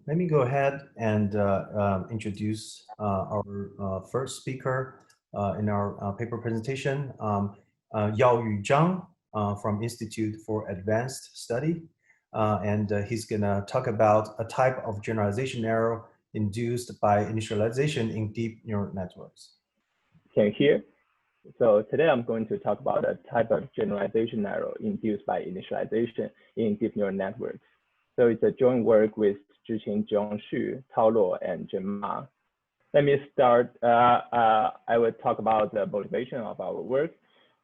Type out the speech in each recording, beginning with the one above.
Let me go ahead and introduce our first speaker in our paper presentation, Yaoyu Zhang from Institute for Advanced Study. He's gonna talk about a type of generalization error induced by initialization in deep neural networks. Can you hear? So today I'm going to talk about a type of generalization error induced by initialization in deep neural networks. So it's a joint work with Zhiqing, Zhongxu, Tao Luo, and Zhen Ma. Let me start. I will talk about the motivation of our work.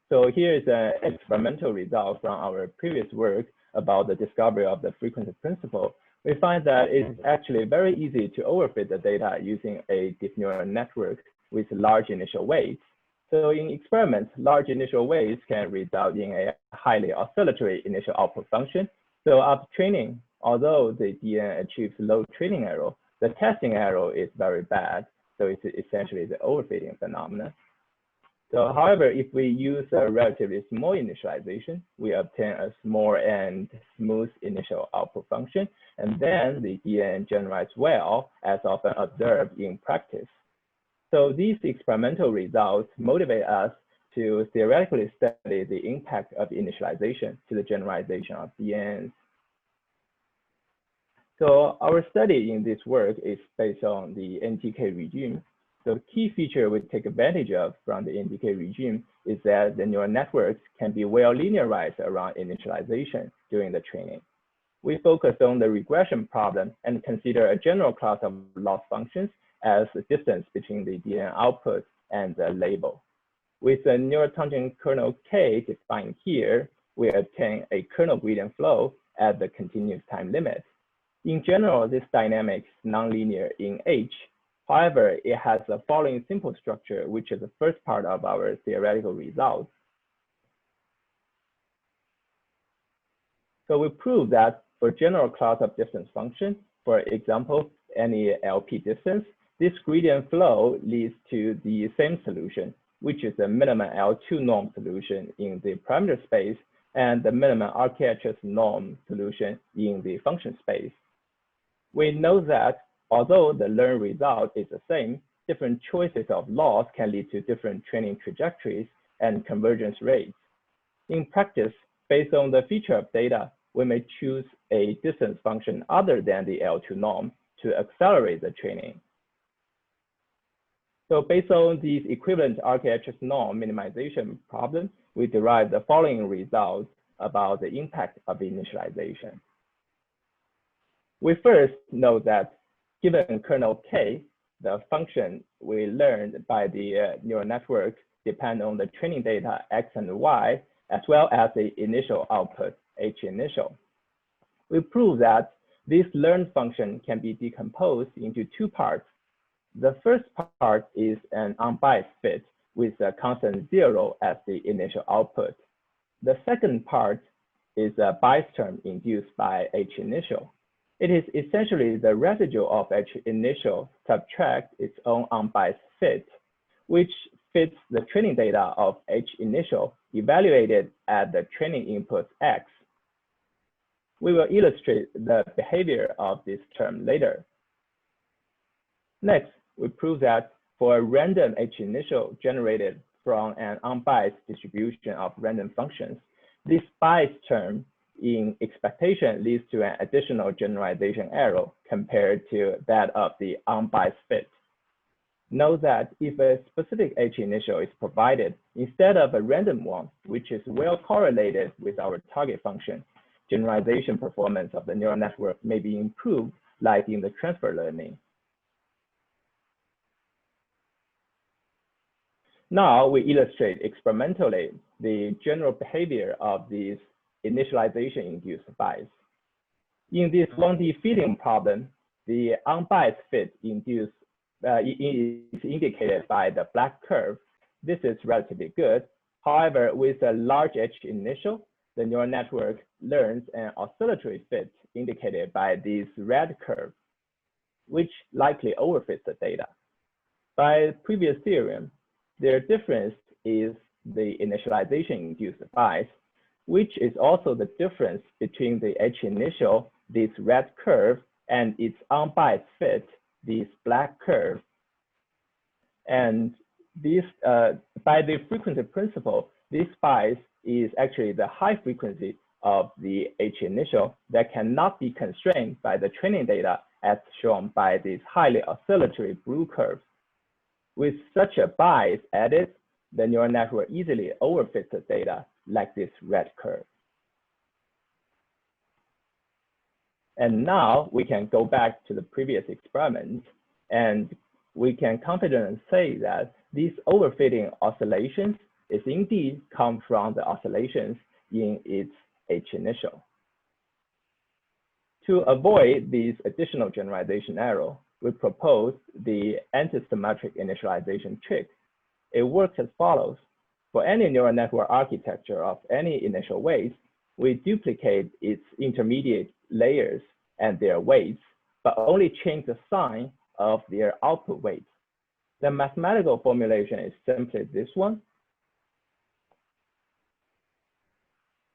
So here is an experimental result from our previous work about the discovery of the frequency principle. We find that it's actually very easy to overfit the data using a deep neural network with large initial weights. So in experiments, large initial weights can result in a highly oscillatory initial output function. So after training, although the DN achieves low training error, the testing error is very bad. So it's essentially the overfitting phenomenon. So however, if we use a relatively small initialization, we obtain a small and smooth initial output function, and then the DN generalizes well, as often observed in practice. So these experimental results motivate us to theoretically study the impact of initialization to the generalization of DNs. So our study in this work is based on the NTK regime. The key feature we take advantage of from the NTK regime is that the neural networks can be well linearized around initialization during the training. We focus on the regression problem and consider a general class of loss functions as the distance between the DN output and the label. With the neural tangent kernel K defined here, we obtain a kernel gradient flow at the continuous time limit. In general, this dynamic is nonlinear in H. However, it has the following simple structure, which is the first part of our theoretical results. So we prove that for general class of distance function, for example, any LP distance, this gradient flow leads to the same solution, which is the minimum L2 norm solution in the parameter space and the minimum RKHS norm solution in the function space. We know that although the learned result is the same, different choices of loss can lead to different training trajectories and convergence rates. In practice, based on the feature of data, we may choose a distance function other than the L2 norm to accelerate the training. So based on these equivalent RKHS norm minimization problems, we derive the following results about the impact of initialization. We first know that given kernel K, the function we learned by the neural network depend on the training data X and Y, as well as the initial output H initial. We prove that this learned function can be decomposed into two parts. The first part is an unbiased fit with a constant 0 as the initial output. The second part is a bias term induced by H initial. It is essentially the residue of H initial subtract its own unbiased fit, which fits the training data of H initial evaluated at the training input X. We will illustrate the behavior of this term later. Next, we prove that for a random H initial generated from an unbiased distribution of random functions, this bias term in expectation leads to an additional generalization error compared to that of the unbiased fit. Note that if a specific H initial is provided instead of a random one, which is well correlated with our target function, generalization performance of the neural network may be improved, like in the transfer learning. Now we illustrate experimentally the general behavior of these initialization-induced bias. In this 1D fitting problem, the unbiased fit induced is indicated by the black curve. This is relatively good. However, with a large H initial, the neural network learns an oscillatory fit indicated by this red curve, which likely overfits the data. By previous theorem, their difference is the initialization-induced bias, which is also the difference between the H initial, this red curve, and its unbiased fit, these black curves. And this, by the frequency principle, this bias is actually the high frequency of the H initial that cannot be constrained by the training data as shown by these highly oscillatory blue curves. With such a bias added, the neural network easily overfits the data like this red curve. And now we can go back to the previous experiment, and we can confidently say that these overfitting oscillations is indeed come from the oscillations in its H initial. To avoid these additional generalization error, we propose the anti-symmetric initialization trick. It works as follows. For any neural network architecture of any initial weights, we duplicate its intermediate layers and their weights, but only change the sign of their output weights. The mathematical formulation is simply this one.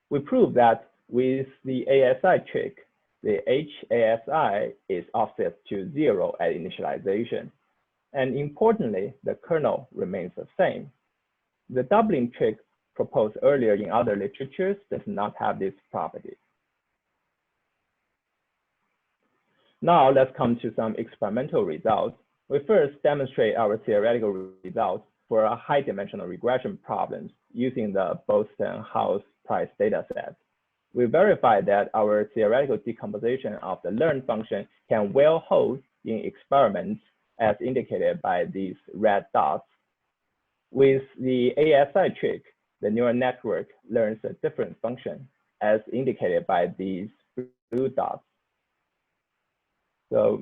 We prove that with the ASI trick, the HASI is offset to 0 at initialization. And importantly, the kernel remains the same. The doubling trick proposed earlier in other literatures does not have this property. Now let's come to some experimental results. We first demonstrate our theoretical results for a high dimensional regression problems using the Boston-House-Price dataset. We verified that our theoretical decomposition of the learn function can well hold in experiments as indicated by these red dots. With the ASI trick, the neural network learns a different function as indicated by these blue dots. So,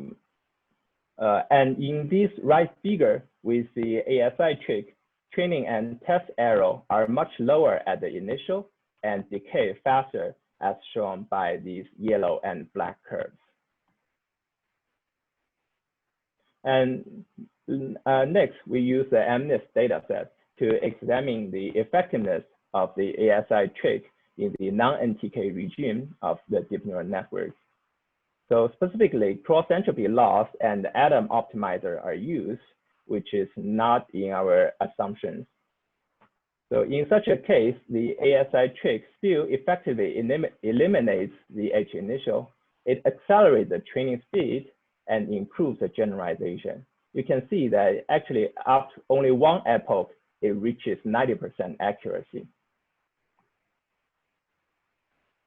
and in this right figure, with the ASI trick, training and test error are much lower at the initial and decay faster as shown by these yellow and black curves. And next, we use the MNIST dataset to examine the effectiveness of the ASI trick in the non-NTK regime of the deep neural networks. So specifically, cross-entropy loss and atom optimizer are used, which is not in our assumptions. So in such a case, the ASI trick still effectively eliminates the H initial. It accelerates the training speed and improves the generalization. You can see that actually after only one epoch, it reaches 90% accuracy.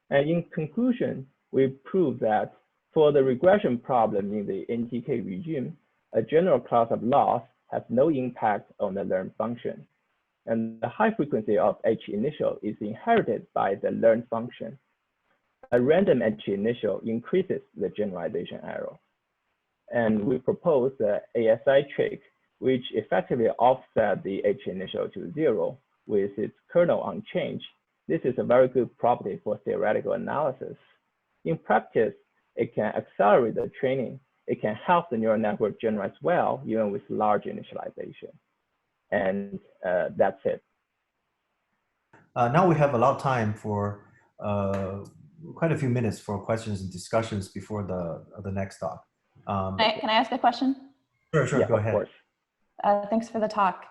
And in conclusion, we prove that for the regression problem in the NTK regime, a general class of loss has no impact on the learn function. And the high frequency of H initial is inherited by the learn function. A random H initial increases the generalization error. And we propose the ASI trick, which effectively offset the H initial to 0 with its kernel unchanged. This is a very good property for theoretical analysis. In practice, it can accelerate the training. It can help the neural network generalize well, even with large initialization. And that's it. Now we have a lot of time for quite a few minutes for questions and discussions before the next talk. Can I ask a question? Sure, Yeah, go ahead. Of course. Thanks for the talk.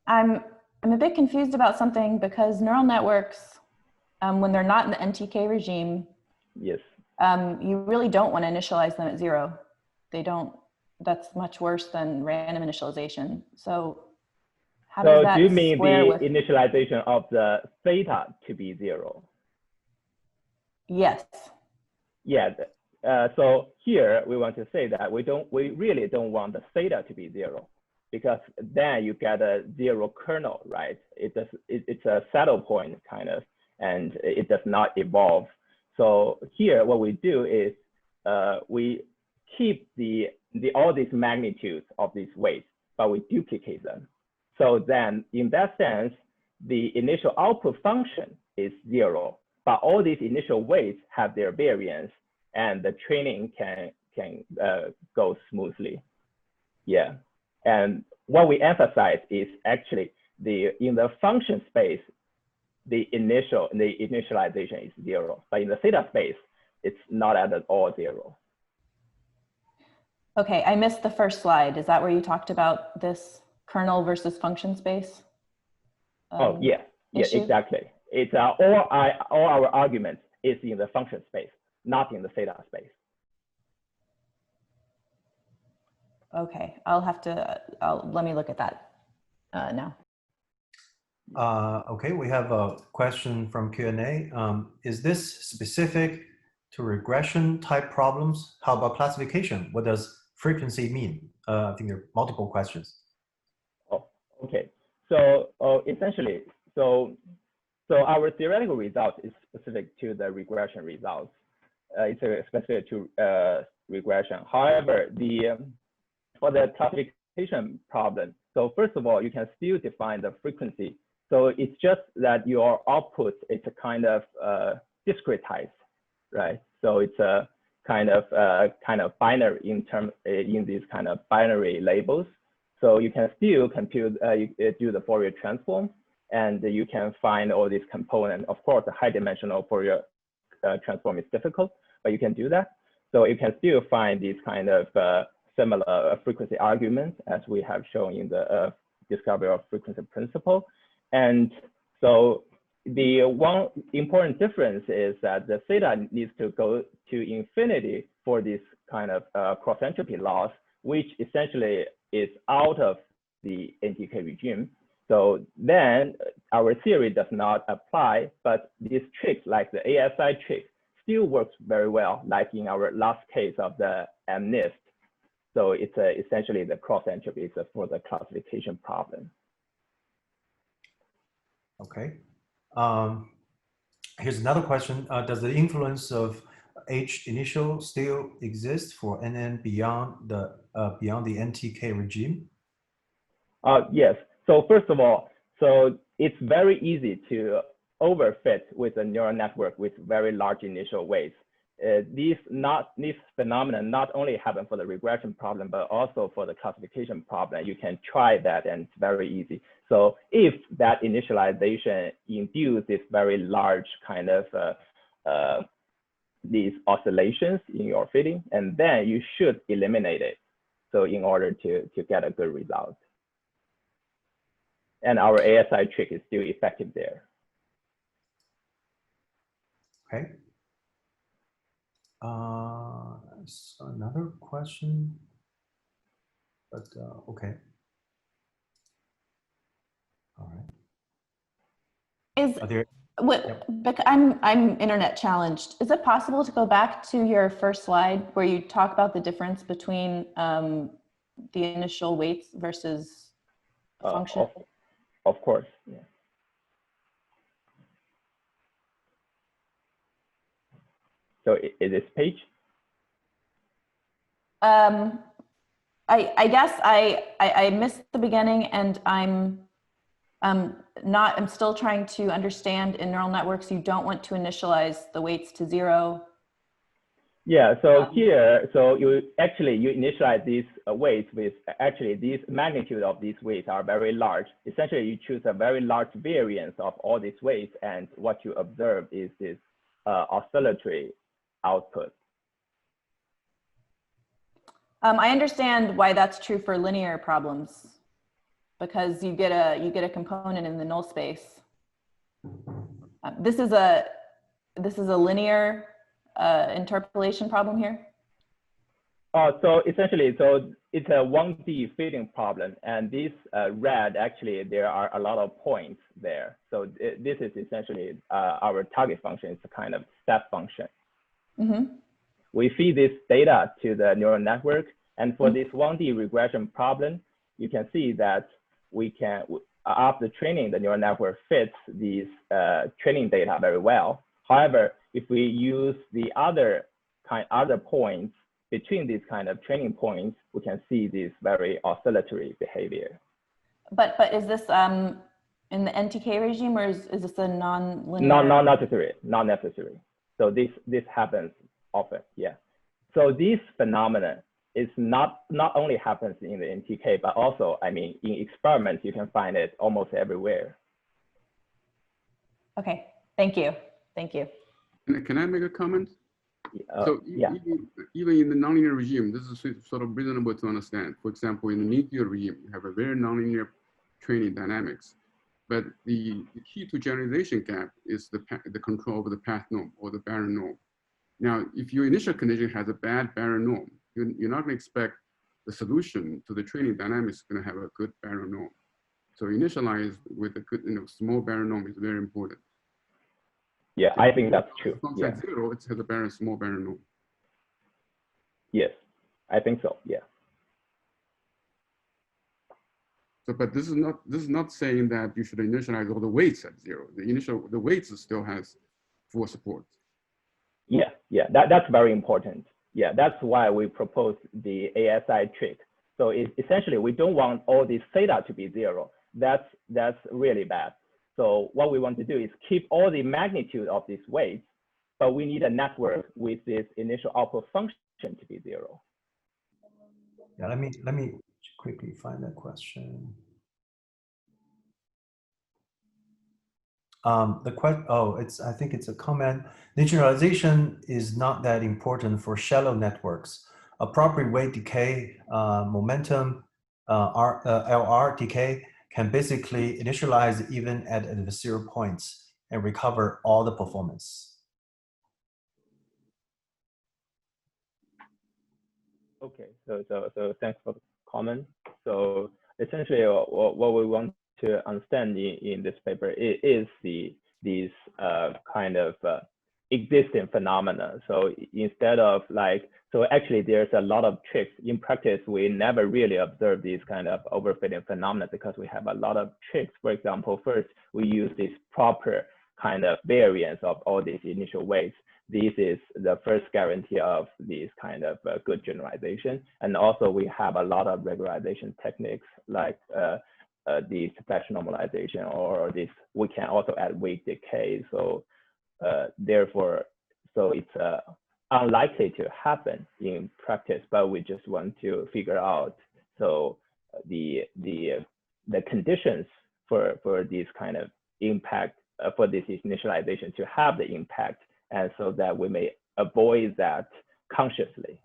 I'm a bit confused about something because neural networks, when they're not in the NTK regime, yes, you really don't want to initialize them at 0. They don't. That's much worse than random initialization. So how does that do you mean square the with initialization of the theta to be 0? Yes. Yeah. So here we want to say that we really don't want the theta to be 0, because then you get a 0 kernel, right? It's a saddle point kind of, and it does not evolve. So here what we do is we keep all these magnitudes of these weights, but we duplicate them. So then in that sense, the initial output function is 0, but all these initial weights have their variance, and the training can go smoothly. Yeah. And what we emphasize is actually in the function space, the initialization is 0, but in the theta space, it's not at all 0. Okay, I missed the first slide. Is that where you talked about this kernel versus function space? Oh, yeah, issue? exactly. It's all our argument is in the function space, not in the theta space. Okay, let me look at that now. Okay, we have a question from Q&A. Is this specific to regression type problems? How about classification? What does frequency mean? I think there are multiple questions. Oh, okay. So essentially, so our theoretical result is specific to the regression results. It's specific to regression. However, for the classification problem, so first of all, you can still define the frequency. So it's just that your output is a kind of discretized, right? So it's a kind of binary in these kind of binary labels. So you can still compute, do the Fourier transform, and you can find all these components. Of course, the high dimensional Fourier transform is difficult, but you can do that. So you can still find these kind of similar frequency arguments as we have shown in the discovery of frequency principle. And so the one important difference is that the theta needs to go to infinity for this kind of cross entropy loss, which essentially is out of the NTK regime. So then our theory does not apply, but this trick, like the ASI trick, still works very well, like in our last case of the MNIST. So it's essentially the cross entropy for the classification problem. Okay. Here's another question. Does the influence of H initial still exist for NN beyond the NTK regime? Yes. So first of all, so it's very easy to overfit with a neural network with very large initial weights. These phenomena not only happen for the regression problem, but also for the classification problem. You can try that, and it's very easy. So if that initialization induces very large kind of these oscillations in your fitting, and then you should eliminate it. So in order to get a good result. And our ASI trick is still effective there. Okay. Another question, but okay. All right. I'm internet challenged. Is it possible to go back to your first slide where you talk about the difference between the initial weights versus function? Of course. Yeah. So is this page? I guess I missed the beginning, and I'm still trying to understand in neural networks, you don't want to initialize the weights to 0. Yeah, so here, so you initialize these weights with, actually these magnitude of these weights are very large. Essentially, you choose a very large variance of all these weights, and what you observe is this oscillatory output. I understand why that's true for linear problems, because you get a component in the null space. This is a linear interpolation problem here. So essentially, so it's a 1D fitting problem, and this red, actually there are a lot of points there. So this is essentially our target function. It's a kind of step function. Mm-hmm. We feed this data to the neural network, and for this 1D regression problem, you can see that we can, after training, the neural network fits these training data very well. However, if we use the other points between these kind of training points, we can see this very oscillatory behavior. But is this in the NTK regime, or is this a non-linear? Not necessary. So this happens often, yeah. So this phenomenon is not only happens in the NTK, but also, I mean, in experiments, you can find it almost everywhere. Okay, thank you. Thank you. Can I make a comment? So yeah. even in the nonlinear regime, this is sort of reasonable to understand. For example, in the mean field regime, you have a very nonlinear training dynamics. But the key to generalization gap is the control over the path norm or the barren norm. Now, if your initial condition has a bad barren norm, you're not going to expect the solution to the training dynamics is going to have a good barren norm. So initialize with a good, small barren norm is very important. Yeah, I think that's true. Function Yeah. 0, it has a small barren norm. Yes, I think so. Yeah. So, but this is not saying that you should initialize all the weights at 0. The weights still has full support. Yeah, yeah, that's very important. Yeah, that's why we propose the ASI trick. So essentially, we don't want all these theta to be 0. That's really bad. So what we want to do is keep all the magnitude of these weights, but we need a network with this initial output function to be 0. Yeah, let me quickly find that question. I think it's a comment. Linearization is not that important for shallow networks. A proper weight decay momentum, LR decay, can basically initialize even at the 0 points and recover all the performance. Okay, so thanks for the comment. So essentially, what we want to understand in this paper is these kind of existing phenomena. So instead of so actually there's a lot of tricks in practice. We never really observe these kind of overfitting phenomena because we have a lot of tricks. For example, first we use this proper kind of variance of all these initial weights. This is the first guarantee of these kind of good generalization. And also we have a lot of regularization techniques like the flash normalization, or this, we can also add weight decay. So therefore, so it's unlikely to happen in practice, but we just want to figure out so the conditions for this kind of impact, for this initialization to have the impact, and so that we may avoid that consciously.